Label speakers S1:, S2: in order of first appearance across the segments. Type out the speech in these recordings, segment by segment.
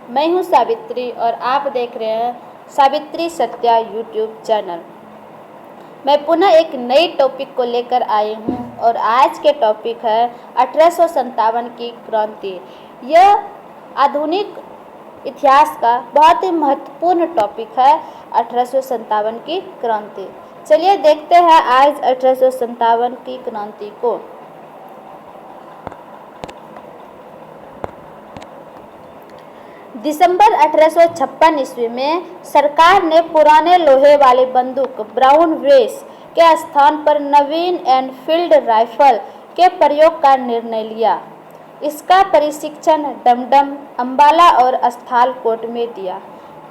S1: मैं हूं सावित्री और आप देख रहे हैं सावित्री सत्या यूट्यूब चैनल। मैं पुनः एक नई टॉपिक को लेकर आई हूं और आज के टॉपिक है 1857 की क्रांति। यह आधुनिक इतिहास का बहुत ही महत्वपूर्ण टॉपिक है 1857 की क्रांति। चलिए देखते हैं आज 1857 की क्रांति को। दिसंबर 1856 ईस्वी में सरकार ने पुराने लोहे वाली बंदूक ब्राउन वेस के स्थान पर नवीन एनफील्ड राइफल के प्रयोग का निर्णय लिया। इसका प्रशिक्षण डमडम, अंबाला और स्थालकोट में दिया।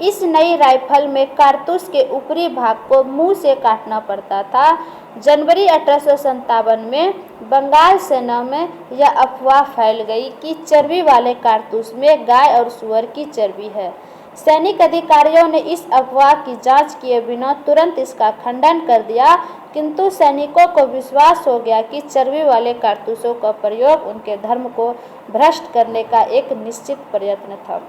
S1: इस नई राइफल में कारतूस के ऊपरी भाग को मुंह से काटना पड़ता था। जनवरी 1857 में बंगाल सेना में यह अफवाह फैल गई कि चर्बी वाले कारतूस में गाय और सूअर की चर्बी है। सैनिक अधिकारियों ने इस अफवाह की जांच किए बिना तुरंत इसका खंडन कर दिया, किंतु सैनिकों को विश्वास हो गया कि चर्बी वाले कारतूसों का प्रयोग उनके धर्म को भ्रष्ट करने का एक निश्चित प्रयत्न था।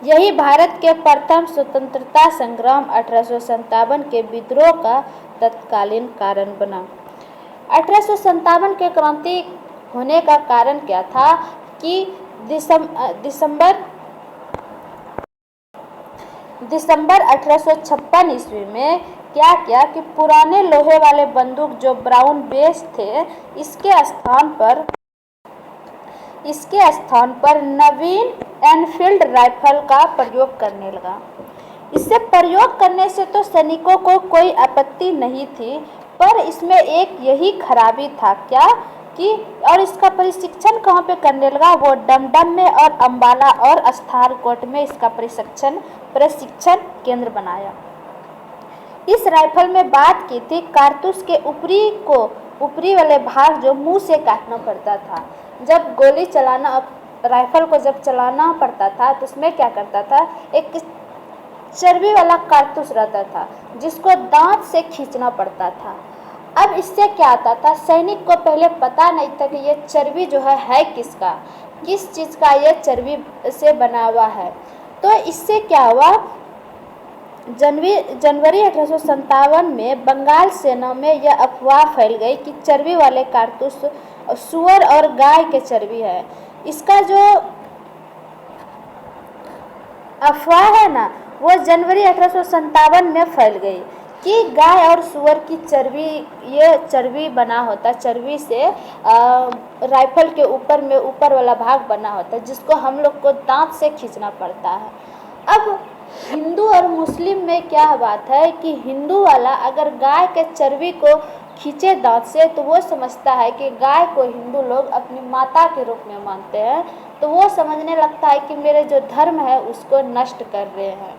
S1: यही भारत के प्रथम स्वतंत्रता संग्राम 1857 के विद्रोह का तत्कालीन कारण बना। 1857 के क्रांति होने का कारण क्या था कि दिसंबर 1856 ईस्वी में क्या किया कि पुराने लोहे वाले बंदूक जो ब्राउन बेस थे, इसके स्थान पर नवीन एनफील्ड राइफल का प्रयोग करने लगा। इससे प्रयोग करने से तो सैनिकों को कोई आपत्ति नहीं थी, पर इसमें एक यही खराबी था क्या कि और इसका प्रशिक्षण कहाँ पे करने लगा, वो डमडम में और अंबाला और स्थालकोट में इसका प्रशिक्षण केंद्र बनाया। इस राइफल में बात की थी कारतूस के ऊपरी वाले भाग जो मुंह से काटना पड़ता था। जब गोली चलाना राइफल को जब चलाना पड़ता था तो उसमें क्या करता था, एक चर्बी वाला कारतूस रहता था जिसको दांत से खींचना पड़ता था। अब इससे क्या आता था, सैनिक को पहले पता नहीं था कि ये चर्बी जो है किसका, किस चीज़ का ये चर्बी से बना हुआ है। तो इससे क्या हुआ, जनवरी 1857 में बंगाल सेना में यह अफवाह फैल गई कि चर्बी वाले कारतूस सूअर और गाय के चर्बी है। इसका जो अफवाह है ना, वो जनवरी 1857 में फैल गई कि गाय और सूअर की चर्बी, ये चर्बी बना होता, चर्बी से राइफल के ऊपर वाला भाग बना होता है जिसको हम लोग को दांत से खींचना पड़ता है। अब हिंदू और मुस्लिम में क्या बात है कि हिंदू वाला अगर गाय के चर्बी को खींचे दांत से तो वो समझता है कि गाय को हिंदू लोग अपनी माता के रूप में मानते हैं, तो वो समझने लगता है कि मेरे जो धर्म है उसको नष्ट कर रहे हैं।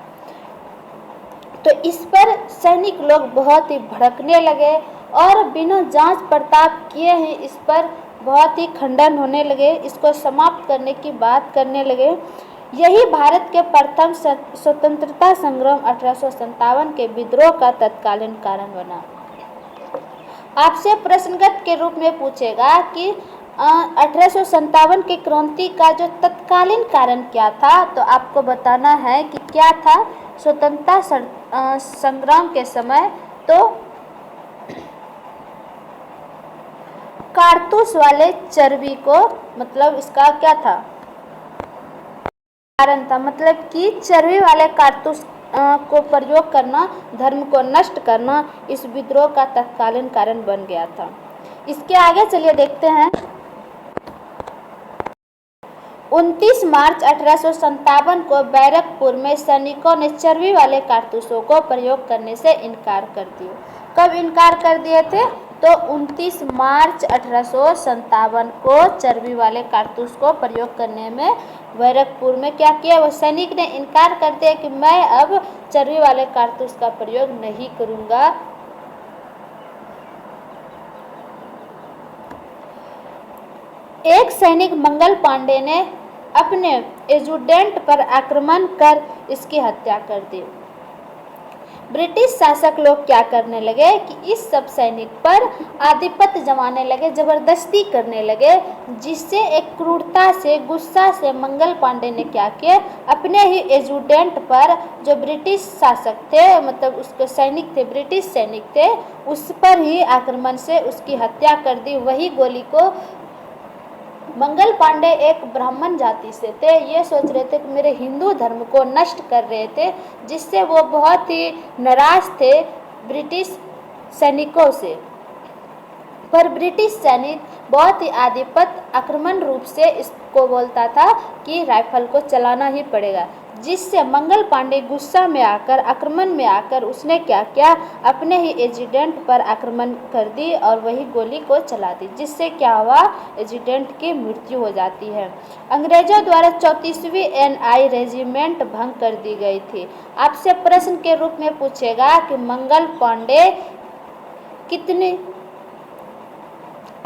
S1: तो इस पर सैनिक लोग बहुत ही भड़कने लगे और बिना जांच पड़ताल किए ही इस पर बहुत ही खंडन होने लगे, इसको समाप्त करने की बात करने लगे। यही भारत के प्रथम स्वतंत्रता संग्राम 1857 के विद्रोह का तत्कालीन कारण बना। आपसे प्रश्नगत के रूप में पूछेगा कि 1857 की क्रांति का जो तत्कालीन कारण क्या था, तो आपको बताना है कि क्या था। स्वतंत्रता संग्राम के समय तो कारतूस वाले चर्बी को, मतलब इसका क्या था कारण था, मतलब कि चर्बी वाले कारतूस को प्रयोग करना, धर्म को नष्ट करना इस विद्रोह का तत्कालीन कारण बन गया था। इसके आगे चलिए देखते हैं। 29 मार्च 1857 को बैरकपुर में सैनिकों ने चर्बी वाले कारतूसों को प्रयोग करने से इनकार कर दिया। कब इनकार कर दिए थे, तो 29 मार्च 1857 को चर्बी वाले कारतूस को प्रयोग करने में बैरकपुर में क्या किया, वो सैनिक ने इनकार कर दिया कि मैं अब चर्बी वाले कारतूस का प्रयोग नहीं करूंगा। एक सैनिक मंगल पांडे ने अपने एजुटेंट पर आक्रमण कर इसकी हत्या कर दी। ब्रिटिश शासक लोग क्या करने लगे कि इस सब सैनिक पर आधिपत्य जमाने लगे, जबरदस्ती करने लगे, जिससे एक क्रूरता से, गुस्सा से मंगल पांडे ने क्या किया, अपने ही एजुडेंट पर, जो ब्रिटिश शासक थे, मतलब उसके सैनिक थे, ब्रिटिश सैनिक थे, उस पर ही आक्रमण से उसकी हत्या कर दी। वही गोली को मंगल पांडे एक ब्राह्मण जाति से थे, ये सोच रहे थे कि मेरे हिंदू धर्म को नष्ट कर रहे थे, जिससे वो बहुत ही नाराज थे ब्रिटिश सैनिकों से। पर ब्रिटिश सैनिक बहुत ही आधिपत्य आक्रमण रूप से इसको बोलता था कि राइफल को चलाना ही पड़ेगा, जिससे मंगल पांडे गुस्सा में आकर, आक्रमण में आकर उसने क्या किया, अपने ही एजुडेंट पर आक्रमण कर दी और वही गोली को चला दी, जिससे क्या हुआ, एजुडेंट की मृत्यु हो जाती है। अंग्रेजों द्वारा 34वीं NI रेजिमेंट भंग कर दी गई थी। आपसे प्रश्न के रूप में पूछेगा कि मंगल पांडे कितने,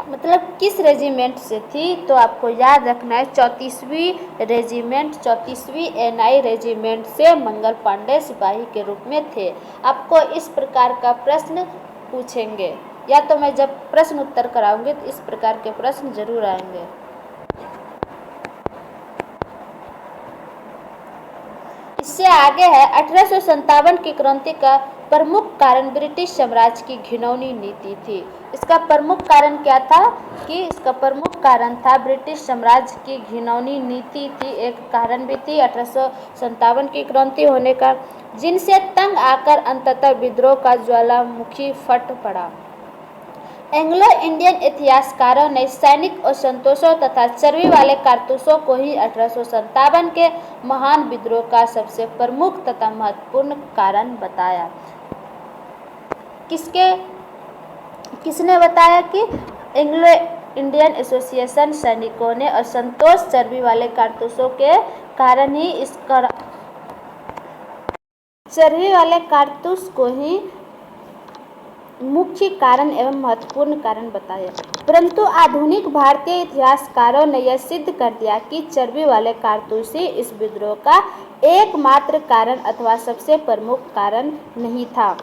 S1: मतलब किस रेजिमेंट से थी, तो आपको याद रखना है 34वीं रेजिमेंट, 34वीं NI रेजिमेंट से मंगल पांडे सिपाही के रूप में थे। आपको इस प्रकार का प्रश्न पूछेंगे, या तो मैं जब प्रश्न उत्तर कराऊंगी तो इस प्रकार के प्रश्न जरूर आएंगे। इससे आगे है 1857 की क्रांति का प्रमुख कारण ब्रिटिश साम्राज्य की घिनौनी नीति थी। इसका प्रमुख कारण क्या था कि इसका प्रमुख कारण था ब्रिटिश साम्राज्य की घिनौनी नीति थी। एक कारण भी थी 1857 की क्रांति होने का, जिनसे तंग आकर अंततः विद्रोह का ज्वालामुखी फट पड़ा। एंग्लो इंडियन इतिहासकारों ने सैनिक असंतोषों तथा चर्बी वाले कारतूसों को ही 1857 के महान विद्रोह का सबसे प्रमुख तथा महत्वपूर्ण कारण बताया। किसने बताया कि एंग्लो इंडियन एसोसिएशन सैनिकों ने असंतोष चर्बी वाले कारतूसों के कारण ही चर्बी वाले कारतूस को ही मुख्य कारण एवं महत्वपूर्ण कारण बताया। परंतु आधुनिक भारतीय इतिहासकारों ने यह सिद्ध कर दिया कि चर्बी वाले कारतूस ही इस विद्रोह का एकमात्र कारण अथवा सबसे प्रमुख कारण नहीं था।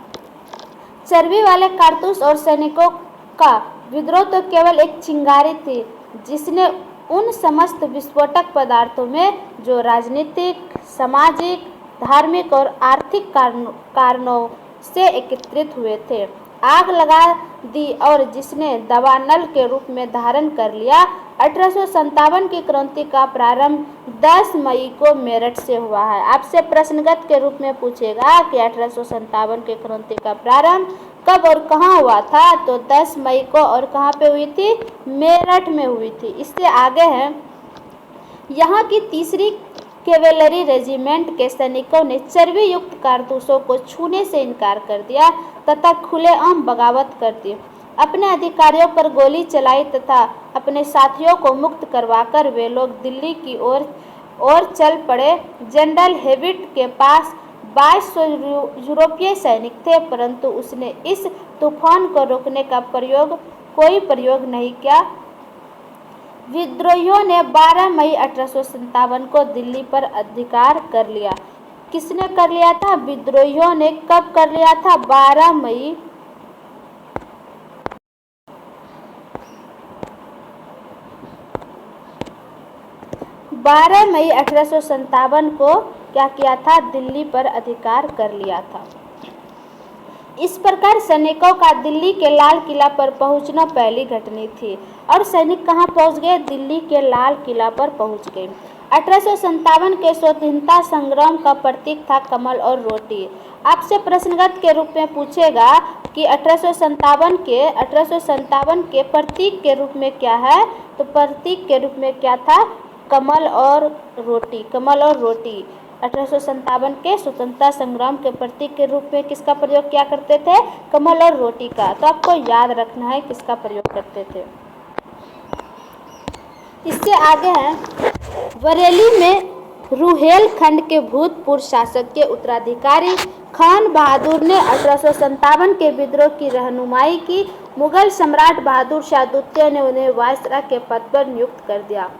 S1: चर्बी वाले कारतूस और सैनिकों का विद्रोह तो केवल एक चिंगारी थी, जिसने उन समस्त विस्फोटक पदार्थों में जो राजनीतिक, सामाजिक, धार्मिक और आर्थिक कारणों से एकत्रित हुए थे, आग लगा दी और जिसने दावानल के रूप में धारण कर लिया। 1857 की क्रांति का प्रारंभ 10 मई को मेरठ से हुआ है। आपसे प्रश्नगत के रूप में पूछेगा कि 1857 की क्रांति का प्रारंभ कब और कहाँ हुआ था, तो 10 मई को, और कहाँ पे हुई थी, मेरठ में हुई थी। इससे आगे है, यहाँ की 3री कैवेलरी रेजिमेंट के सैनिकों ने चर्बी युक्त कारतूसों को छूने से इनकार कर दिया तथा खुलेआम बगावत कर दी। अपने अधिकारियों पर गोली चलाई तथा अपने साथियों को मुक्त करवाकर वे लोग दिल्ली की ओर चल पड़े। जनरल हेविट के पास 2200 यूरोपीय सैनिक थे, परंतु उसने इस तूफान को रोकने का कोई प्रयोग नहीं किया। विद्रोहियों ने 12 मई 1857 को दिल्ली पर अधिकार कर लिया। किसने कर लिया था? विद्रोहियों ने कब कर लिया था? 12 मई 1857 को क्या किया था? दिल्ली पर अधिकार कर लिया था। इस प्रकार सैनिकों का दिल्ली के लाल किला पर पहुंचना पहली घटना थी। और सैनिक कहां पहुंच गए? दिल्ली के लाल किला पर पहुंच गए। 1857 के स्वतंत्रता संग्राम का प्रतीक था कमल और रोटी। आपसे प्रश्नगत के रूप में पूछेगा कि 1857 के प्रतीक के रूप में क्या है, तो प्रतीक के रूप में क्या था? कमल और रोटी। कमल और रोटी 1857 के स्वतंत्रता संग्राम के प्रतीक के रूप में किसका प्रयोग किया करते थे? कमल और रोटी का। तो आपको याद रखना है किसका प्रयोग करते थे। इससे आगे है, बरेली में रुहेलखंड के भूतपूर्व शासक के उत्तराधिकारी खान बहादुर ने 1857 के विद्रोह की रहनुमाई की। मुगल सम्राट बहादुर शाह द्वितीय ने उन्हें वायसराय के पद पर नियुक्त कर दिया।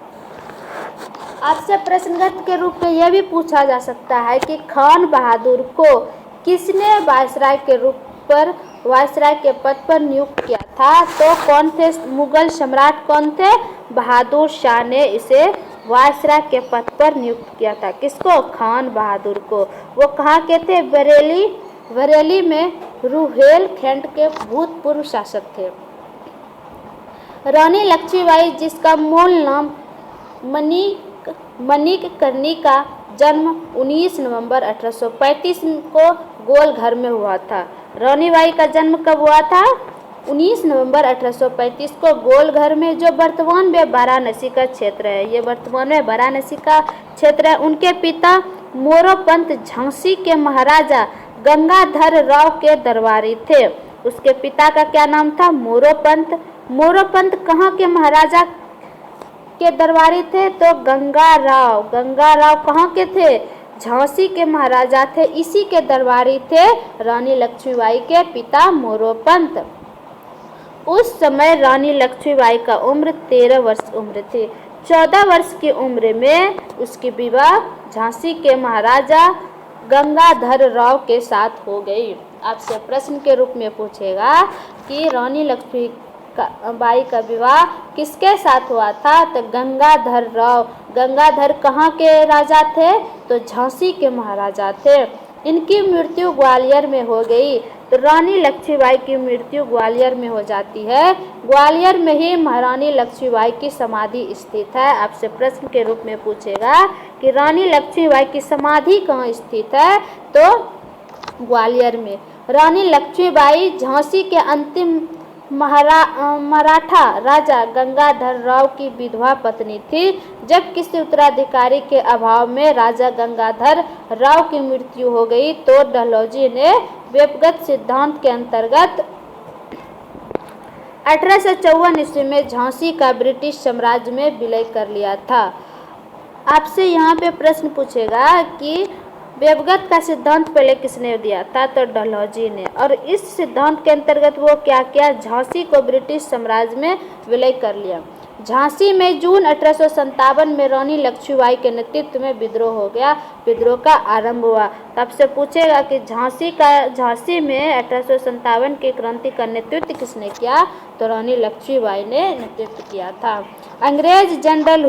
S1: आपसे प्रश्नगत के रूप में यह भी पूछा जा सकता है कि खान बहादुर को किसने वायसराय के रूप पर वायसराय के पद पर नियुक्त किया था? तो कौन थे? मुगल सम्राट कौन थे? बहादुर शाह ने इसे वायसराय के पद पर नियुक्त किया था। किसको? खान बहादुर को। वो कहाँ के थे? बरेली में रुहेलखंड के भूतपूर्व शासक थे। रानी लक्ष्मीबाई, जिसका मूल नाम मणिकर्णी का जन्म 19 नवंबर 1835 को गोलघर में हुआ था। रानी बाई का जन्म कब हुआ था? 19 नवंबर 1835 को गोलघर में, जो वर्तमान में वाराणसी का क्षेत्र है। ये वर्तमान में वाराणसी का क्षेत्र है। उनके पिता मोरोपंत झांसी के महाराजा गंगाधर राव के दरबारी थे। उसके पिता का क्या नाम था? मोरोपंत। मोरोपंत कहाँ के महाराजा के दरबारी थे? तो गंगाराव कहाँ के थे? झांसी के महाराजा थे। इसी के दरबारी थे रानी लक्ष्मीबाई के पिता मोरोपंत। उस समय रानी लक्ष्मीबाई का उम्र 13 वर्ष उम्र थी। 14 वर्ष की उम्र में उसकी विवाह झांसी के महाराजा गंगाधर राव के साथ हो गई। आपसे प्रश्न के रूप में पूछेगा कि रानी लक्ष्मीबाई का विवाह किसके साथ हुआ था? तो गंगाधर राव। गंगाधर कहाँ के राजा थे? तो झांसी के महाराजा थे। इनकी मृत्यु ग्वालियर में हो गई। तो रानी लक्ष्मीबाई की मृत्यु ग्वालियर में हो जाती है। ग्वालियर में ही महारानी लक्ष्मीबाई की समाधि स्थित है। आपसे प्रश्न के रूप में पूछेगा कि रानी लक्ष्मीबाई की समाधि कहाँ स्थित है? तो ग्वालियर में। रानी लक्ष्मीबाई झांसी के अंतिम मराठा राजा गंगाधर राव की विधवा पत्नी थी। जब किसी उत्तराधिकारी के अभाव में राजा गंगाधर राव की मृत्यु हो गई तो डलहौजी ने व्यक्तिगत सिद्धांत के अंतर्गत 1854 ईस्वी में झांसी का ब्रिटिश साम्राज्य में विलय कर लिया था। आपसे यहाँ पे प्रश्न पूछेगा कि व्यक्तिगत का सिद्धांत पहले किसने दिया था? तो डलहौजी ने। और इस सिद्धांत के अंतर्गत वो क्या किया? झांसी को ब्रिटिश साम्राज्य में विलय कर लिया। झांसी में जून 1857 में रानी लक्ष्मीबाई के नेतृत्व में विद्रोह हो गया। विद्रोह का आरंभ हुआ। तब से पूछेगा कि झांसी में 1857 की क्रांति का नेतृत्व किसने किया? तो रानी लक्ष्मीबाई ने नेतृत्व किया था। अंग्रेज जनरल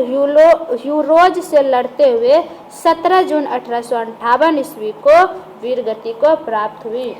S1: ह्यूरोज से लड़ते हुए 17 जून 1858 ईस्वी को वीरगति को प्राप्त हुई।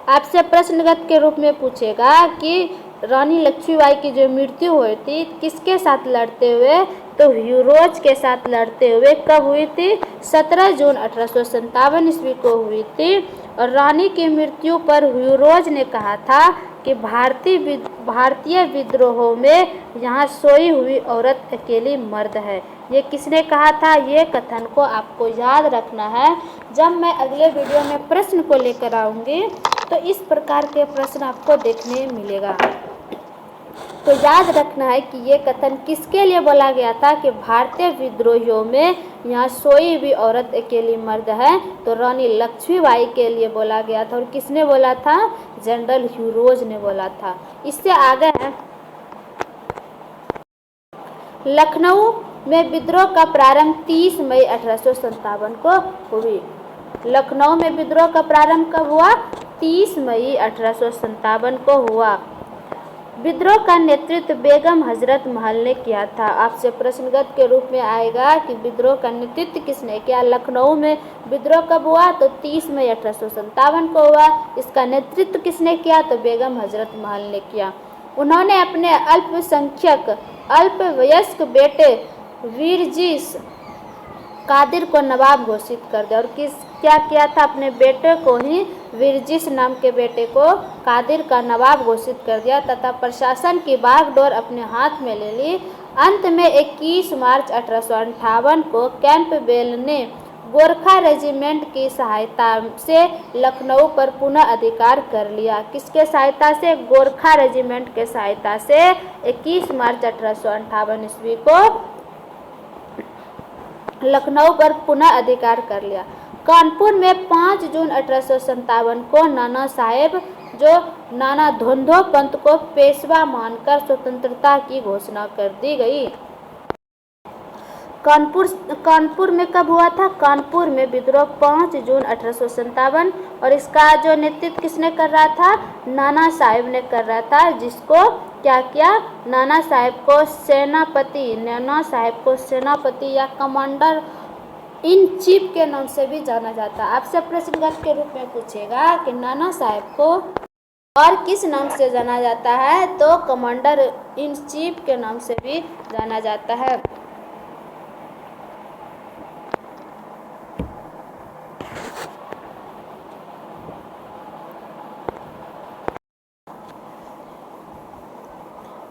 S1: आपसे प्रश्नगत के रूप में पूछेगा कि रानी लक्ष्मीबाई की जो मृत्यु हुई थी किसके साथ लड़ते हुए? तो ह्यूरोज के साथ लड़ते हुए। कब हुई थी? 17 जून 1857 ईस्वी को हुई थी। और रानी की मृत्यु पर ह्यूरोज ने कहा था कि भारतीय विद्रोहों में यहाँ सोई हुई औरत अकेली मर्द है। ये किसने कहा था? ये कथन को आपको याद रखना है। जब मैं अगले वीडियो में प्रश्न को लेकर आऊँगी तो इस प्रकार के प्रश्न आपको देखने मिलेगा। तो याद रखना है कि ये कथन किसके लिए बोला गया था कि भारतीय विद्रोहियों में यहाँ सोई हुई औरत अकेली मर्द है? तो रानी लक्ष्मीबाई के लिए बोला गया था। और किसने बोला था? जनरल ह्यूरोज ने बोला था। इससे आगे है लखनऊ में विद्रोह का प्रारंभ 30 मई 1857 को हुई। लखनऊ में विद्रोह का प्रारंभ कब हुआ? 30 मई 1857 को हुआ। विद्रोह का नेतृत्व बेगम हजरत महल ने किया था। आपसे प्रश्नगत के रूप में आएगा कि विद्रोह का नेतृत्व किसने किया? लखनऊ में विद्रोह कब हुआ? तो 30 मई 1857 को हुआ। इसका नेतृत्व किसने किया? तो बेगम हजरत महल ने किया। उन्होंने अपने अल्पवयस्क बेटे वीरजिस कादिर को नवाब घोषित कर दिया। और क्या किया था? अपने बेटे को ही, वीरजिस नाम के बेटे को कादिर का नवाब घोषित कर दिया तथा प्रशासन की बागडोर अपने हाथ में ले ली। अंत में 21 मार्च 1858 को कैंपबेल ने गोरखा रेजिमेंट की सहायता से लखनऊ पर पुनः अधिकार कर लिया। किसके सहायता से? गोरखा रेजिमेंट के सहायता से 21 मार्च 1858 ईस्वी को लखनऊ पर पुनः अधिकार कर लिया। कानपुर में 5 जून 1857 को नाना साहेब, जो नाना धोंधो पंत को पेशवा मानकर स्वतंत्रता की घोषणा कर दी गई। कानपुर में कब हुआ था? कानपुर में विद्रोह 5 जून 1857, और इसका जो नेतृत्व किसने कर रहा था? नाना साहेब ने कर रहा था, जिसको क्या किया? नाना साहेब को सेनापति या कमांडर इन चीफ के नाम से भी जाना जाता है। आपसे प्रश्नगत के रूप में पूछेगा कि नाना साहेब को और किस नाम से जाना जाता है? तो कमांडर इन चीफ के नाम से भी जाना जाता है।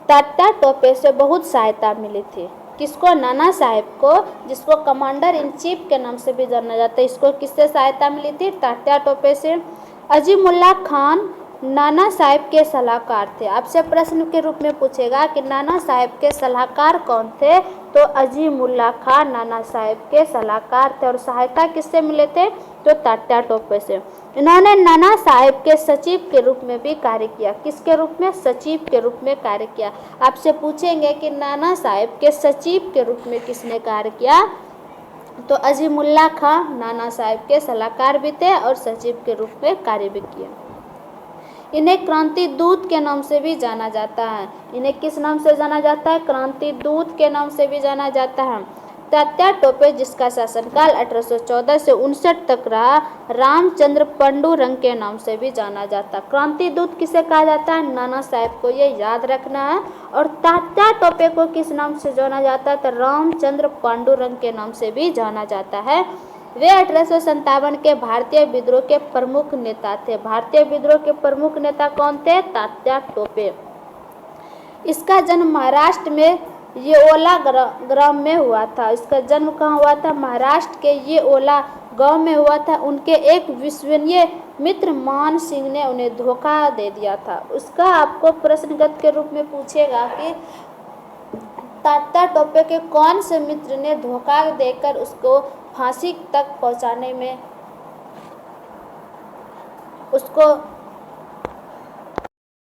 S1: तात्या टोपे से बहुत सहायता मिली थी। किसको? नाना साहेब को, जिसको कमांडर इन चीफ के नाम से भी जाना जाता है। इसको किससे सहायता मिली थी? तात्या टोपे से। अजीमुल्ला खान नाना साहेब के सलाहकार थे। आपसे प्रश्न के रूप में पूछेगा कि नाना साहेब के सलाहकार कौन थे? तो अजीमुल्ला खान नाना साहेब के सलाहकार थे। और सहायता किससे मिले थे? तो तात्या टोपे से। इन्होंने नाना साहेब के सचिव के रूप में भी कार्य किया। किसके रूप में? सचिव के रूप में कार्य किया। आपसे पूछेंगे कि नाना साहेब के सचिव के रूप में किसने कार्य किया? तो अजीमुल्ला खान नाना साहेब के सलाहकार भी थे और सचिव के रूप में कार्य भी किया। इन्हें क्रांति दूत के नाम से भी जाना जाता है। इन्हें किस नाम से जाना जाता है? क्रांति दूत के नाम से भी जाना जाता है। तात्या टोपे, जिसका शासनकाल 1814 से 1959 तक रहा, रामचंद्र पांडुरंग के नाम से भी जाना जाता है। क्रांति दूत किसे कहा जाता है? नाना साहेब को, ये याद रखना है। और तात्या टोपे को किस नाम से जाना जाता है? तो रामचंद्र पांडुरंग के नाम से भी जाना जाता है। वे 1857 के भारतीय विद्रोह के प्रमुख नेता थे। भारतीय विद्रोह के प्रमुख नेता कौन थे? तात्या टोपे। इसका जन्म महाराष्ट्र में येओला ग्राम में हुआ था। इसका जन्म कहाँ हुआ था? महाराष्ट्र के येओला गांव में हुआ था। उनके एक विश्वसनीय मित्र मान सिंह ने उन्हें धोखा दे दिया था। उसका आपको प्रश्नगत के रूप में पूछेगा कि तात्या टोपे के कौन से मित्र ने धोखा देकर उसको फांसी तक पहुंचाने में उसको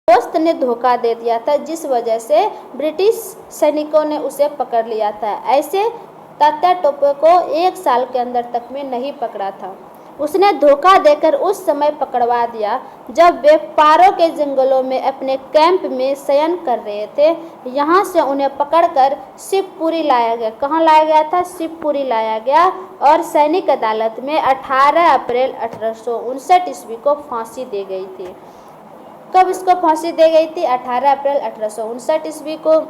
S1: दोस्त ने धोखा दे दिया था, जिस वजह से ब्रिटिश सैनिकों ने उसे पकड़ लिया था। ऐसे तात्या टोपे को 1 साल के अंदर तक में नहीं पकड़ा था। उसने धोखा देकर उस समय पकड़वा दिया जब वे पारो के जंगलों में अपने कैंप में शयन कर रहे थे। यहाँ से उन्हें पकड़कर शिवपुरी लाया गया। कहाँ लाया गया था? शिवपुरी लाया गया और सैनिक अदालत में 18 अप्रैल 1859 ईस्वी को फांसी दी गई थी। कब इसको फांसी दी गई थी? 18 अप्रैल 1859 ईस्वी को।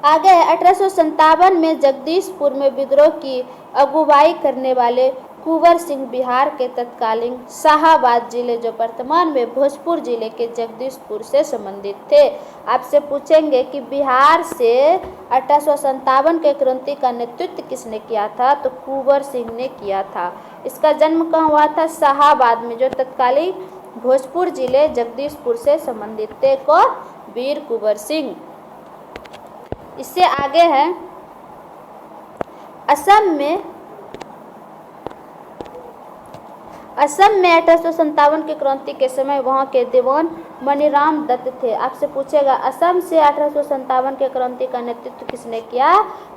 S1: आगे 1857 में जगदीशपुर में विद्रोह की अगुवाई करने वाले कुंवर सिंह बिहार के तत्कालीन शाहाबाद जिले, जो वर्तमान में भोजपुर जिले के जगदीशपुर से संबंधित थे। आपसे पूछेंगे कि बिहार से 1857 के क्रांति का नेतृत्व किसने किया था? तो कुंवर सिंह ने किया था। इसका जन्म कहाँ हुआ था? शाहाबाद में, जो तत्कालीन भोजपुर जिले जगदीशपुर से संबंधित थे। कौन? वीर कुंवर सिंह। इससे आगे है असम में 1857 की क्रांति के समय वहां के दीवान मनीराम दत्त थे। आपसे पूछेगा असम से 1857 के क्रांति का नेतृत्व किसने किया?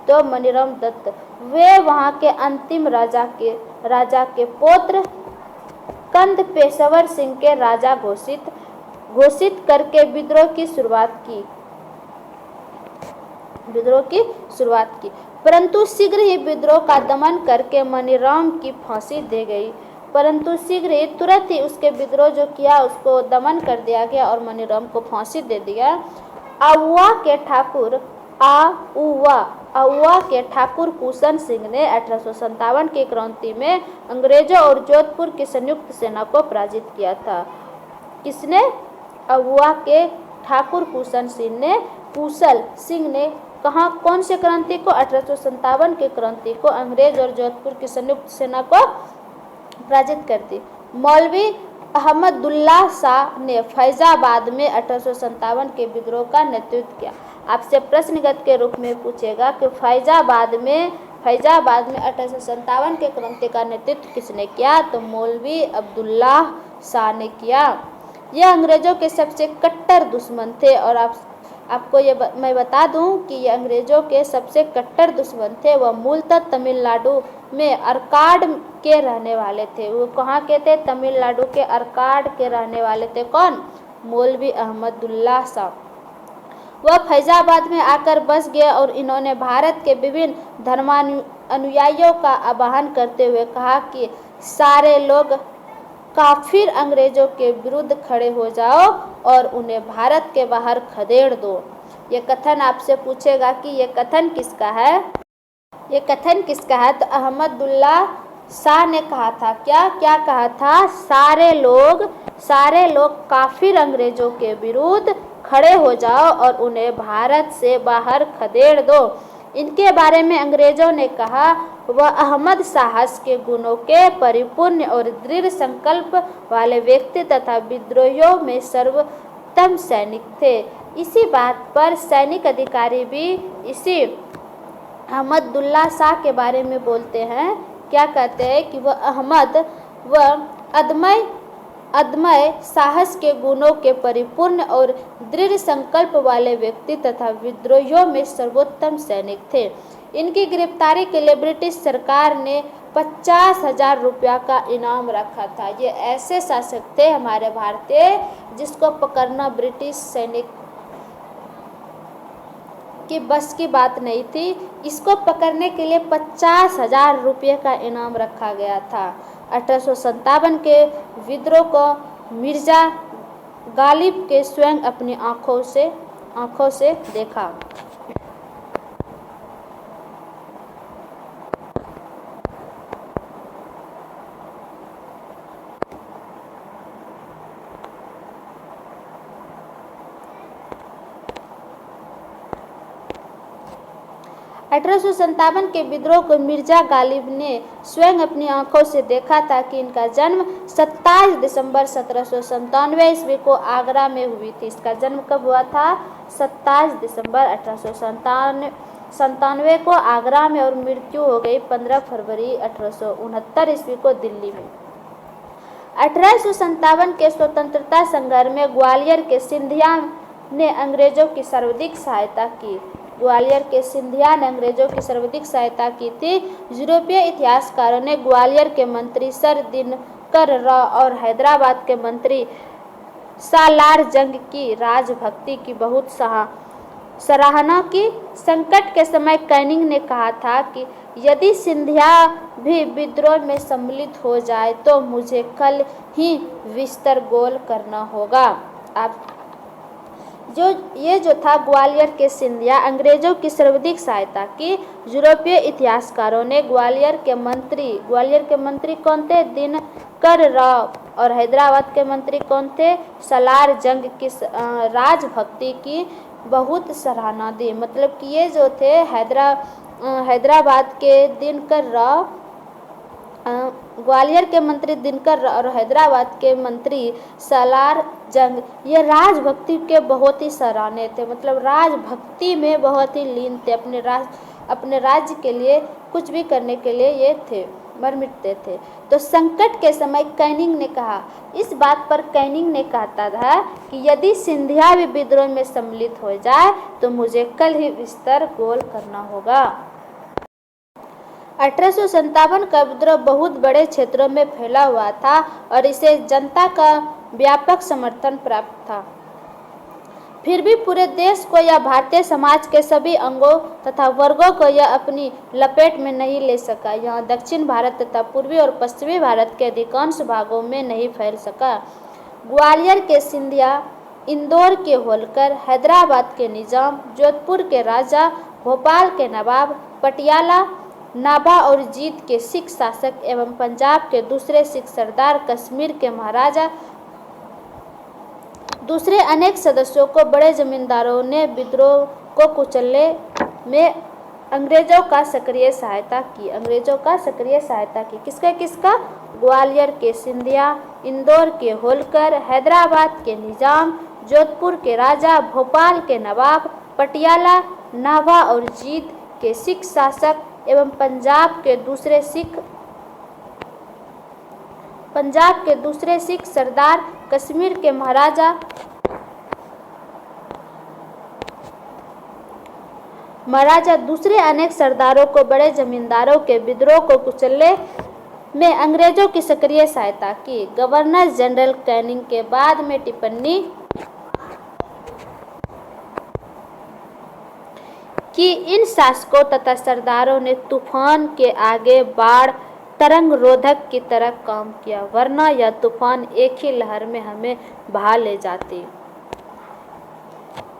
S1: तो मनीराम दत्त। वे वहां के अंतिम राजा के पौत्र कंद पेशवर सिंह के राजा घोषित करके विद्रोह की शुरुआत की, परंतु शीघ्र ही विद्रोह का दमन करके मनीराम की फांसी दी गई। तुरंत ही उसके विद्रोह जो किया उसको दमन कर दिया गया और मनीराम को फांसी दे दिया। आउवा के ठाकुर कुशन सिंह ने 1857 की क्रांति में अंग्रेजों और जोधपुर की संयुक्त सेना को पराजित किया था। किसने? आउवा के ठाकुर कुशन सिंह ने कहाँ कौन से क्रांति को? 1857 की क्रांति को अंग्रेज और जोधपुर की संयुक्त सेना को पराजित कर दी। मौलवी अहमदुल्लाह शाह ने फैजाबाद में 1857 के विद्रोह का नेतृत्व किया। आपसे प्रश्नगत के रूप में पूछेगा कि फैजाबाद में 1857 के क्रांति का नेतृत्व किसने किया? तो मौलवी अब्दुल्लाह शाह ने किया। यह अंग्रेजों के सबसे कट्टर दुश्मन थे और आपको मैं बता दूं कि ये अंग्रेज़ों के सबसे कट्टर दुश्मन थे। वह मूलतः तमिलनाडु में अरकाड के रहने वाले थे। वो कहाँ के थे? तमिलनाडु के अरकाड के रहने वाले थे। कौन? मौलवी अहमदुल्ला शाह। वह फैजाबाद में आकर बस गए और इन्होंने भारत के विभिन्न धर्मानुयायियों का आह्वान करते हुए कहा कि सारे लोग काफिर अंग्रेजों के विरुद्ध खड़े हो जाओ और उन्हें भारत के बाहर खदेड़ दो। ये कथन आपसे पूछेगा कि ये कथन किसका है? ये कथन किसका है? तो अहमदुल्ला शाह ने कहा था। क्या क्या कहा था? सारे लोग काफिर अंग्रेजों के विरुद्ध खड़े हो जाओ और उन्हें भारत से बाहर खदेड़ दो। इनके बारे में अंग्रेजों ने कहा वह अहमद साहस के गुणों के परिपूर्ण और दृढ़ संकल्प वाले व्यक्ति तथा विद्रोहियों में सर्वोत्तम सैनिक थे। इसी बात पर सैनिक अधिकारी भी इसी अहमदुल्ला शाह के बारे में बोलते हैं। क्या कहते हैं? कि वह अदम्य साहस के गुणों के परिपूर्ण और दृढ़ संकल्प वाले व्यक्ति तथा विद्रोहियों में सर्वोत्तम सैनिक थे। इनकी गिरफ्तारी के लिए ब्रिटिश सरकार ने 50,000 रुपया का इनाम रखा था। ये ऐसे शासक थे हमारे भारतीय जिसको पकड़ना ब्रिटिश सैनिक की बस की बात नहीं थी। इसको पकड़ने के लिए 50,000 रुपये का इनाम रखा गया था। 1857 के विद्रोह को मिर्जा गालिब के स्वयं अपनी आंखों से देखा। अठारह के विद्रोह को मिर्जा गालिब ने स्वयं अपनी आंखों से देखा था कि इनका जन्म 27 दिसंबर 1797 ईस्वी को आगरा में हुई थी। इसका जन्म कब हुआ था? 27 दिसंबर 1897 को आगरा में और मृत्यु हो गई 15 फरवरी 1869 ईस्वी को दिल्ली में। 1857 के स्वतंत्रता संग्राम में ग्वालियर के सिंधिया ने अंग्रेजों की सर्वाधिक सहायता की। ग्वालियर के सिंधिया ने अंग्रेजों की सर्वाधिक सहायता की थी। यूरोपीय इतिहासकारों ने ग्वालियर के मंत्री सर दिनकर राव और हैदराबाद के मंत्री सालार जंग की राजभक्ति की बहुत सराहना की। संकट के समय कैनिंग ने कहा था कि यदि सिंधिया भी विद्रोह में सम्मिलित हो जाए तो मुझे कल ही विस्तर गोल करना होगा। आप जो था ग्वालियर के सिंधिया अंग्रेजों की सर्वाधिक सहायता की। यूरोपीय इतिहासकारों ने ग्वालियर के मंत्री कौन थे? दिनकर राव और हैदराबाद के मंत्री कौन थे? सालार जंग की राजभक्ति की बहुत सराहना दी। मतलब कि ये जो थे हैदराबाद के दिनकर राव, ग्वालियर के मंत्री दिनकर और हैदराबाद के मंत्री सालार जंग, ये राजभक्ति के बहुत ही सराहनीय थे। मतलब राजभक्ति में बहुत ही लीन थे। अपने राज्य के लिए कुछ भी करने के लिए ये थे, मर मिटते थे। तो संकट के समय कैनिंग ने कहा, इस बात पर कैनिंग ने कहता था कि यदि सिंधिया भी विद्रोह में सम्मिलित हो जाए तो मुझे कल ही विस्तर गोल करना होगा। 1857 का विद्रोह बहुत बड़े क्षेत्रों में फैला हुआ था और इसे जनता का व्यापक समर्थन प्राप्त था। फिर भी पूरे देश को या भारतीय समाज के सभी अंगों तथा वर्गों को यह अपनी लपेट में नहीं ले सका। यहाँ दक्षिण भारत तथा पूर्वी और पश्चिमी भारत के अधिकांश भागों में नहीं फैल सका। ग्वालियर के सिंधिया, इंदौर के होलकर, हैदराबाद के निजाम, जोधपुर के राजा, भोपाल के नवाब, पटियाला, नाभा और जीत के सिख शासक एवं पंजाब के दूसरे सिख सरदार, कश्मीर के महाराजा, दूसरे अनेक सदस्यों को बड़े जमींदारों ने विद्रोह को कुचलने में अंग्रेजों का सक्रिय सहायता की। किसका? ग्वालियर के सिंधिया, इंदौर के होलकर, हैदराबाद के निजाम, जोधपुर के राजा, भोपाल के नवाब, पटियाला, नाभा और जीत के सिख शासक एवं पंजाब के दूसरे सिख सरदार, कश्मीर के महाराजा, महाराजा दूसरे अनेक सरदारों को, बड़े जमींदारों के विद्रोह को कुचलने में अंग्रेजों की सक्रिय सहायता की। गवर्नर जनरल कैनिंग के बाद में टिप्पणी कि इन शासकों तथा सरदारों ने तूफान के आगे बाढ़ तरंग रोधक की तरह काम किया, वरना यह तूफान एक ही लहर में हमें बहा ले जाती।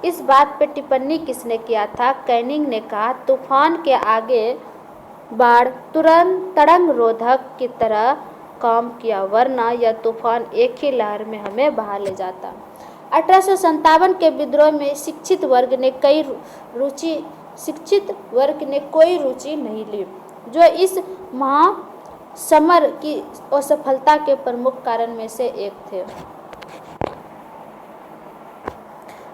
S1: इस बात पर टिप्पणी किसने किया था? कैनिंग ने कहा, तूफान के आगे बाढ़ तुरंत तरंग रोधक की तरह काम किया, वरना यह तूफान एक ही लहर में हमें बहा ले जाता। 1857 के विद्रोह में शिक्षित वर्ग ने कोई रुचि नहीं ली, जो इस महासमर की असफलता के प्रमुख कारण में से एक थे।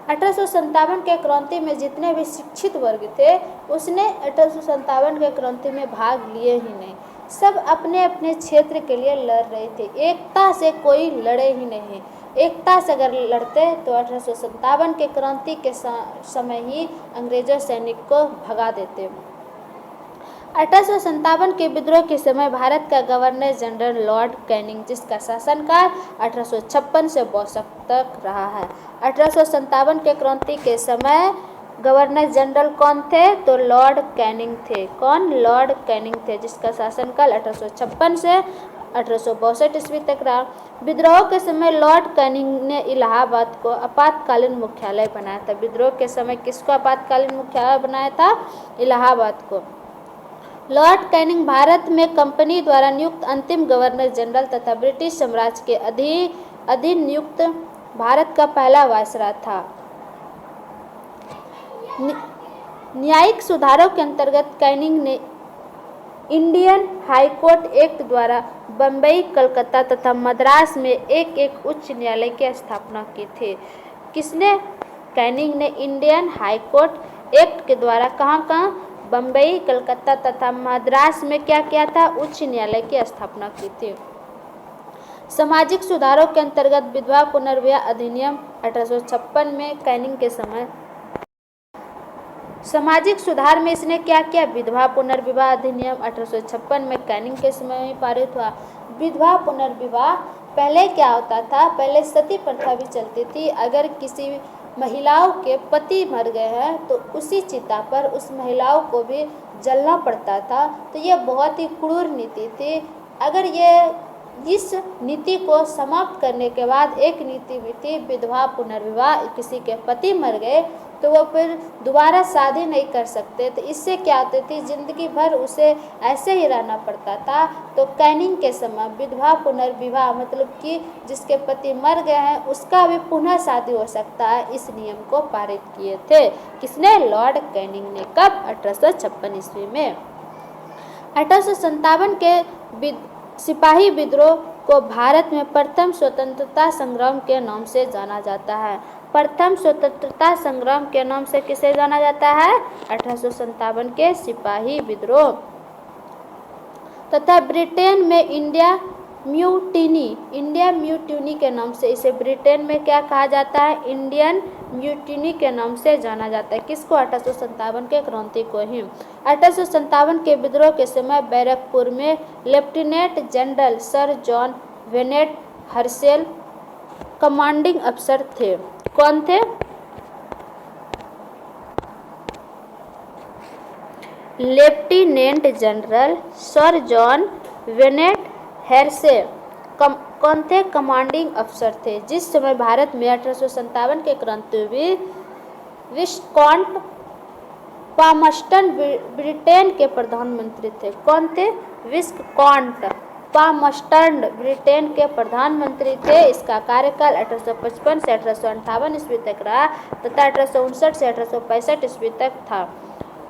S1: 1857 के क्रांति में जितने भी शिक्षित वर्ग थे, उसने 1857 के क्रांति में भाग लिए ही नहीं। सब अपने अपने क्षेत्र के लिए लड़ रहे थे, एकता से कोई लड़े ही नहीं। एकता से अगर लड़ते तो 1857 के क्रांति के समय ही अंग्रेजों सैनिक को भगा देते। 1857 के विद्रोह के समय भारत का गवर्नर जनरल लॉर्ड कैनिंग, जिसका शासनकाल 1856 से 62 तक रहा है। 1857 के क्रांति के समय गवर्नर जनरल कौन थे? तो लॉर्ड कैनिंग थे। कौन? लॉर्ड कैनिंग थे, जिसका शासनकाल 1856 से 1862 ईस्वी तक रहा। विद्रोह के समय लॉर्ड कैनिंग ने इलाहाबाद को आपातकालीन मुख्यालय बनाया था। विद्रोह के समय किसको आपातकालीन मुख्यालय बनाया था? इलाहाबाद को। लॉर्ड कैनिंग भारत में कंपनी द्वारा नियुक्त अंतिम गवर्नर जनरल तथा ब्रिटिश साम्राज्य के अधीन नियुक्त भारत का पहला वायसराय था। न्यायिक सुधारों के अंतर्गत कैनिंग ने इंडियन हाई कोर्ट एक्ट द्वारा बम्बई, कलकत्ता तथा मद्रास में एक उच्च न्यायालय की स्थापना की थी। किसने? कैनिंग ने इंडियन हाई कोर्ट एक्ट के द्वारा कहाँ बम्बई, कलकत्ता तथा मद्रास में क्या किया था? उच्च न्यायालय की स्थापना की थी। सामाजिक सुधारों के अंतर्गत विधवा पुनर्विवाह अधिनियम 1856 में कैनिंग के समय सामाजिक सुधार में इसने क्या किया? विधवा पुनर्विवाह अधिनियम 1856 में कैनिंग के समय में पारित हुआ। विधवा पुनर्विवाह पहले क्या होता था? पहले सती प्रथा भी चलती थी। अगर किसी महिलाओं के पति मर गए हैं तो उसी चिता पर उस महिलाओं को भी जलना पड़ता था। तो ये बहुत ही क्रूर नीति थी। अगर इस नीति को समाप्त करने के बाद एक नीति भी थी विधवा पुनर्विवाह। किसी के पति मर गए तो वो फिर दोबारा शादी नहीं कर सकते, तो इससे क्या होती थी? जिंदगी भर उसे ऐसे ही रहना पड़ता था। तो कैनिंग के समय विधवा पुनर्विवाह मतलब कि जिसके पति मर गए हैं उसका भी पुनः शादी हो सकता है, इस नियम को पारित किए थे। किसने? लॉर्ड कैनिंग ने। कब? 1856 ईस्वी में। 1857 के सिपाही विद्रोह को भारत में प्रथम स्वतंत्रता संग्राम के नाम से जाना जाता है। प्रथम स्वतंत्रता संग्राम के नाम से किसे जाना जाता है? 1857 के सिपाही विद्रोह। तथा ब्रिटेन में इंडिया म्यूटिनी के नाम से इसे ब्रिटेन में क्या कहा जाता है? इंडियन म्यूटिनी के नाम से जाना जाता है। किसको? 1857 के क्रांति को ही। 1857 के विद्रोह के समय बैरकपुर में lieutenant general sir John Bennet Hearsey commanding अफसर थे। कौन थे? Lieutenant general sir John Bennet Hearsey कौन थे? कमांडिंग अफसर थे। जिस समय भारत में 1857 के क्रांति हुई, विस्कॉन्ट पामस्टन ब्रिटेन के प्रधानमंत्री थे। कौन थे? विस्कॉन्ट पामस्टन ब्रिटेन के प्रधानमंत्री थे। इसका कार्यकाल 1855 से 1858 ईस्वी तक रहा तथा 1859 से 1865 ईस्वी तक था।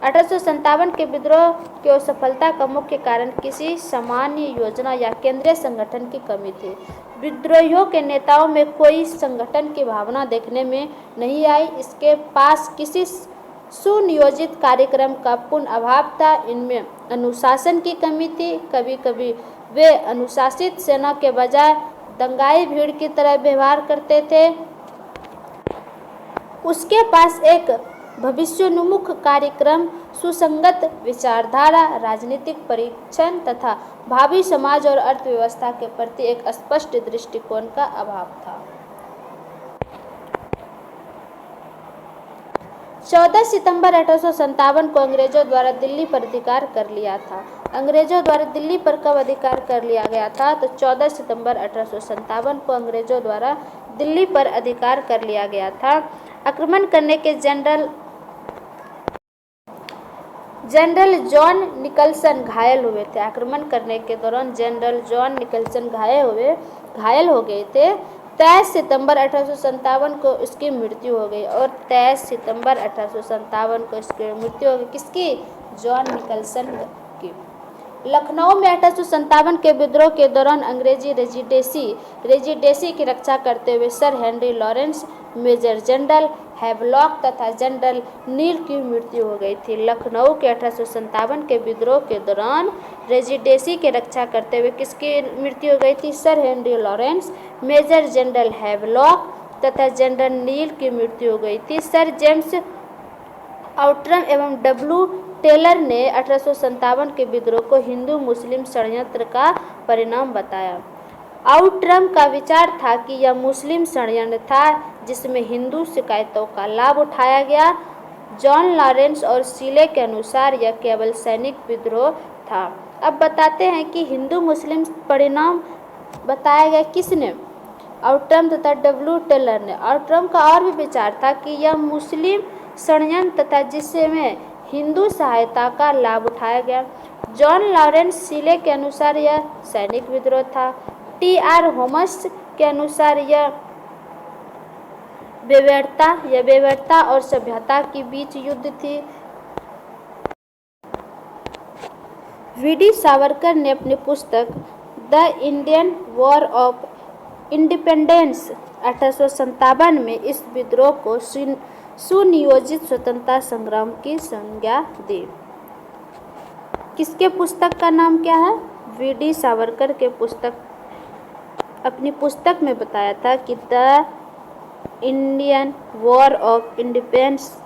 S1: 1857 के विद्रोह की असफलता का मुख्य कारण किसी सामान्य योजना या केंद्रीय संगठन की कमी थी। विद्रोहियों के नेताओं में कोई संगठन की भावना देखने में नहीं आई। इसके पास किसी सुनियोजित कार्यक्रम का पूर्ण अभाव था। इनमें अनुशासन की कमी थी। कभी कभी वे अनुशासित सेना के बजाय दंगाई भीड़ की तरह व्यवहार करते थे। उसके पास एक भविष्योन्मुख कार्यक्रम, सुसंगत विचारधारा, राजनीतिक परीक्षण तथा भावी समाज और अर्थव्यवस्था के प्रति एक स्पष्ट दृष्टिकोण का अभाव था। 14 सितंबर 1857 को अंग्रेजों द्वारा दिल्ली पर अधिकार कर लिया था। अंग्रेजों द्वारा दिल्ली पर कब अधिकार कर लिया गया था? तो 14 सितंबर 1857 को अंग्रेजों द्वारा दिल्ली पर अधिकार कर लिया गया था। आक्रमण करने के जनरल जॉन निकलसन घायल हुए थे। आक्रमण करने के दौरान जनरल जॉन निकलसन घायल हो गए थे। 23 सितंबर 1857 को इसकी मृत्यु हो गई और 23 सितंबर 1857 को इसकी मृत्यु हो गई। किसकी? जॉन निकलसन की। लखनऊ में 1857 के विद्रोह के दौरान अंग्रेजी रेजिडेंसी की रक्षा करते हुए Sir Henry Lawrence, Major General Havelock तथा जनरल नील की मृत्यु हो गई थी। लखनऊ के 1857 के विद्रोह के दौरान रेजिडेंसी की रक्षा करते हुए किसकी मृत्यु हो गई थी? Sir Henry Lawrence, Major General Havelock तथा जनरल नील की मृत्यु हो गई थी। सर जेम्स आउट्रम एवं डब्ल्यू टेलर ने 1857 के विद्रोह को हिंदू मुस्लिम षड्यंत्र का परिणाम बताया। आउट्रम का विचार था कि यह मुस्लिम षड्यंत्र था जिसमें हिंदू शिकायतों का लाभ उठाया गया। जॉन लॉरेंस और सीले के अनुसार यह केवल सैनिक विद्रोह था। अब बताते हैं कि हिंदू मुस्लिम परिणाम बताया गया किसने? आउट्रम तथा डब्ल्यू टेलर ने। आउट्रम का और भी विचार था कि यह मुस्लिम षड्यंत्र तथा जिसमें हिंदू सहायता का लाभ उठाया गया। जॉन लॉरेंस सीले के अनुसार यह सैनिक विद्रोह था। टी.आर. होम्स के अनुसार यह व्यवहार्यता और सभ्यता के बीच युद्ध थी। वी.डी. सावरकर ने अपनी पुस्तक the Indian war of independence 1857 में इस विद्रोह को सुनियोजित स्वतंत्रता संग्राम की संज्ञा दी। किसके पुस्तक का नाम क्या है? वी.डी. सावरकर के अपनी पुस्तक में बताया था कि the Indian war of independence.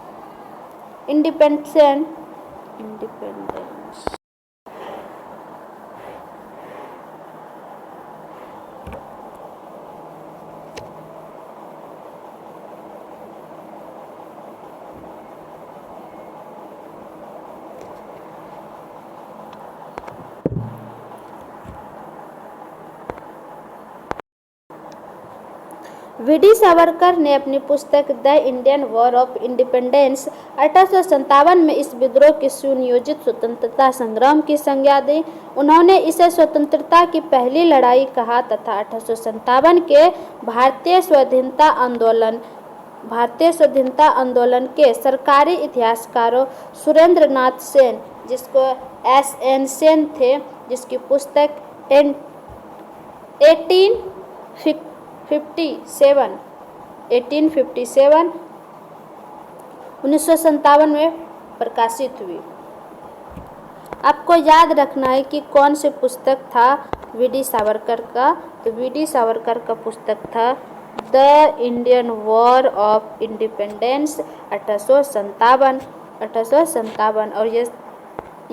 S1: VD. Savarkar ने अपनी पुस्तक the Indian war of independence 1857 में इस विद्रोह के सुनियोजित स्वतंत्रता संग्राम की संज्ञा दी। उन्होंने इसे स्वतंत्रता की पहली लड़ाई कहा तथा 1857 के भारतीय स्वाधीनता आंदोलन के सरकारी इतिहासकारों सुरेंद्र नाथ सेन, जिसको S.N. सेन थे, जिसकी पुस्तक 1957 में प्रकाशित हुई। आपको याद रखना है कि कौन सी पुस्तक था वी.डी. सावरकर का। तो वी.डी. सावरकर का पुस्तक था the Indian war of independence 1857 और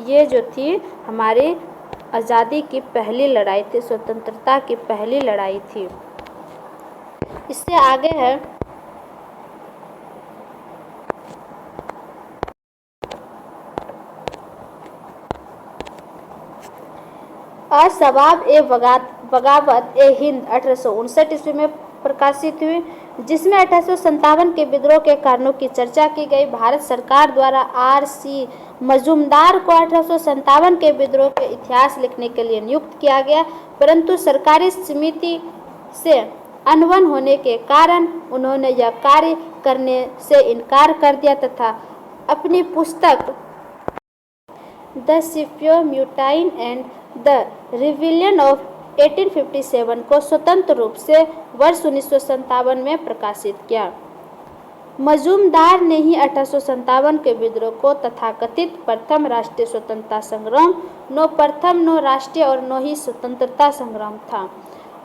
S1: ये जो थी हमारी आज़ादी की पहली लड़ाई थी, स्वतंत्रता की पहली लड़ाई थी। इससे आगे है असबाब ए बगावत ए हिंद 1859 ईस्वी में प्रकाशित हुई, जिसमें 1857 के विद्रोह के कारणों की चर्चा की गई। भारत सरकार द्वारा R.C. मजूमदार को 1857 के विद्रोह के इतिहास लिखने के लिए नियुक्त किया गया, परंतु सरकारी समिति से अनबन होने के कारण उन्होंने यह कार्य करने से इनकार कर दिया तथा अपनी पुस्तक the sepoy mutiny and the rebellion of 1857 को स्वतंत्र रूप से वर्ष 1957 में प्रकाशित किया। मजूमदार ने ही 1857 के विद्रोह को तथाकथित प्रथम राष्ट्रीय स्वतंत्रता संग्राम नो राष्ट्रीय और नो ही स्वतंत्रता संग्राम था।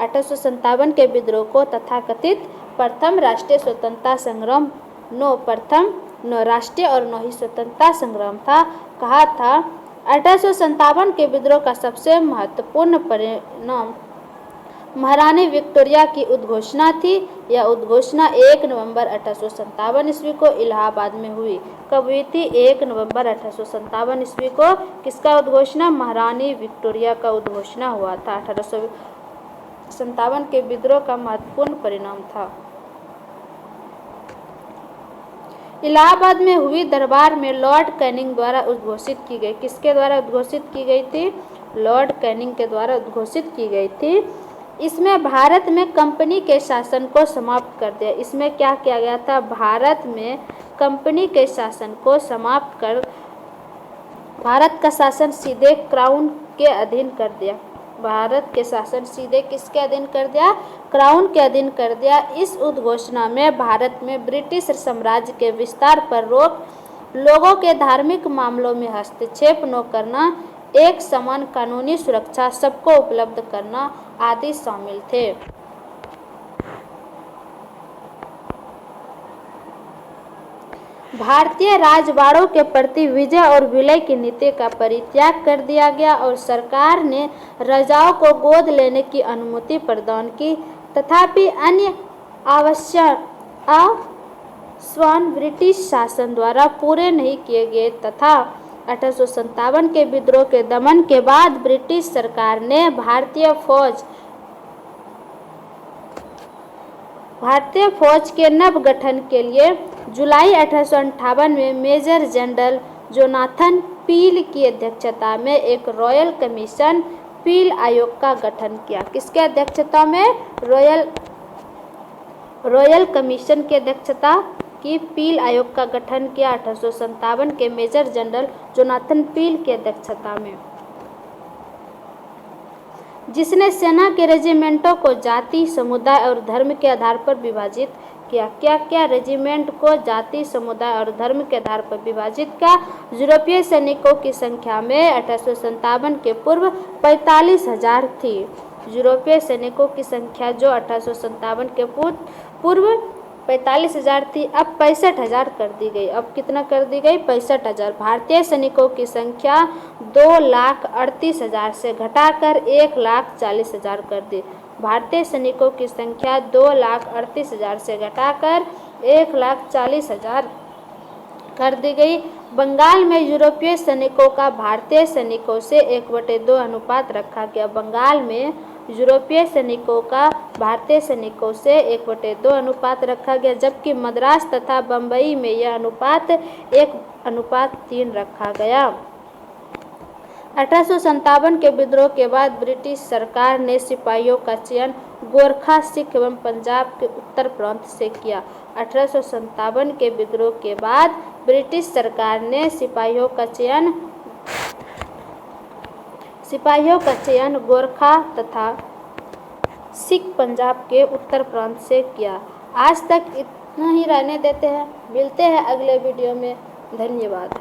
S1: 1857 के विद्रोह को तथाकथित प्रथम राष्ट्रीय स्वतंत्रता संग्राम नो प्रथम न राष्ट्रीय और न ही स्वतंत्रता संग्राम था। कहा था 1857 के विद्रोह का सबसे महत्वपूर्ण परिणाम महारानी विक्टोरिया की उद्घोषणा थी। यह उद्घोषणा 1 नवंबर 1857 ईस्वी को इलाहाबाद में हुई। कब हुई थी? 1 नवंबर 1857 ईस्वी को किसका उद्घोषणा? महारानी विक्टोरिया का उद्घोषणा हुआ था। 1857 के विद्रोह का महत्वपूर्ण परिणाम था। इलाहाबाद में हुई दरबार में लॉर्ड कैनिंग द्वारा उद्घोषित की गई। किसके द्वारा उद्घोषित की गई थी? लॉर्ड कैनिंग के द्वारा उद्घोषित की गई थी। इसमें भारत में कंपनी के शासन को समाप्त कर दिया। इसमें क्या किया गया था? भारत में कंपनी के शासन को समाप्त कर भारत का शासन सीधे क्राउन के अधीन कर दिया। भारत के शासन सीधे किसके अधीन कर दिया? क्राउन के अधीन कर दिया। इस उद्घोषणा में भारत में ब्रिटिश साम्राज्य के विस्तार पर रोक, लोगों के धार्मिक मामलों में हस्तक्षेप न करना, एक समान कानूनी सुरक्षा सबको उपलब्ध करना आदि शामिल थे। भारतीय राजवाड़ों के प्रति विजय और विलय की नीति का परित्याग कर दिया गया और सरकार ने राजाओं को गोद लेने की अनुमति प्रदान की। तथापि अन्य आवश्यक आश्वासन ब्रिटिश शासन द्वारा पूरे नहीं किए गए तथा 1857 के विद्रोह के दमन के बाद ब्रिटिश सरकार ने भारतीय फौज के नव गठन के लिए जुलाई 1858 में मेजर जनरल जोनाथन पील की अध्यक्षता में एक रॉयल कमीशन पील आयोग का गठन किया। किसके अध्यक्षता में? रॉयल कमीशन की अध्यक्षता की पील आयोग का गठन किया 1857 के मेजर जनरल जोनाथन पील की अध्यक्षता में, जिसने सेना के रेजिमेंटों को जाति, समुदाय और धर्म के आधार पर विभाजित किया। क्या रेजिमेंट को जाति, समुदाय और धर्म के आधार पर विभाजित किया? यूरोपीय सैनिकों की संख्या में 1857 के पूर्व 45,000 थी। यूरोपीय सैनिकों की संख्या जो 1857 के पूर्व 45,000 थी, अब 65,000 कर दी गई। अब कितना कर दी गई? 65,000। भारतीय सैनिकों की संख्या 2,38,000 से घटाकर 1,40,000 कर दी। भारतीय सैनिकों की संख्या 2,38,000 से घटाकर 1,40,000 कर दी गई। बंगाल में यूरोपीय सैनिकों का भारतीय सैनिकों से 1/2 अनुपात रखा गया। बंगाल में यूरोपीय सैनिकों का भारतीय सैनिकों से 1/2 अनुपात रखा गया, जबकि मद्रास तथा बम्बई में यह अनुपात 1:3 रखा गया। 1857 के विद्रोह के बाद ब्रिटिश सरकार ने सिपाहियों का चयन गोरखा, सिख एवं पंजाब के उत्तर प्रांत से किया। 1857 के विद्रोह के बाद ब्रिटिश सरकार ने सिपाहियों का चयन गोरखा तथा सिख पंजाब के उत्तर प्रांत से किया। आज तक इतना ही रहने देते हैं। मिलते हैं अगले वीडियो में। धन्यवाद।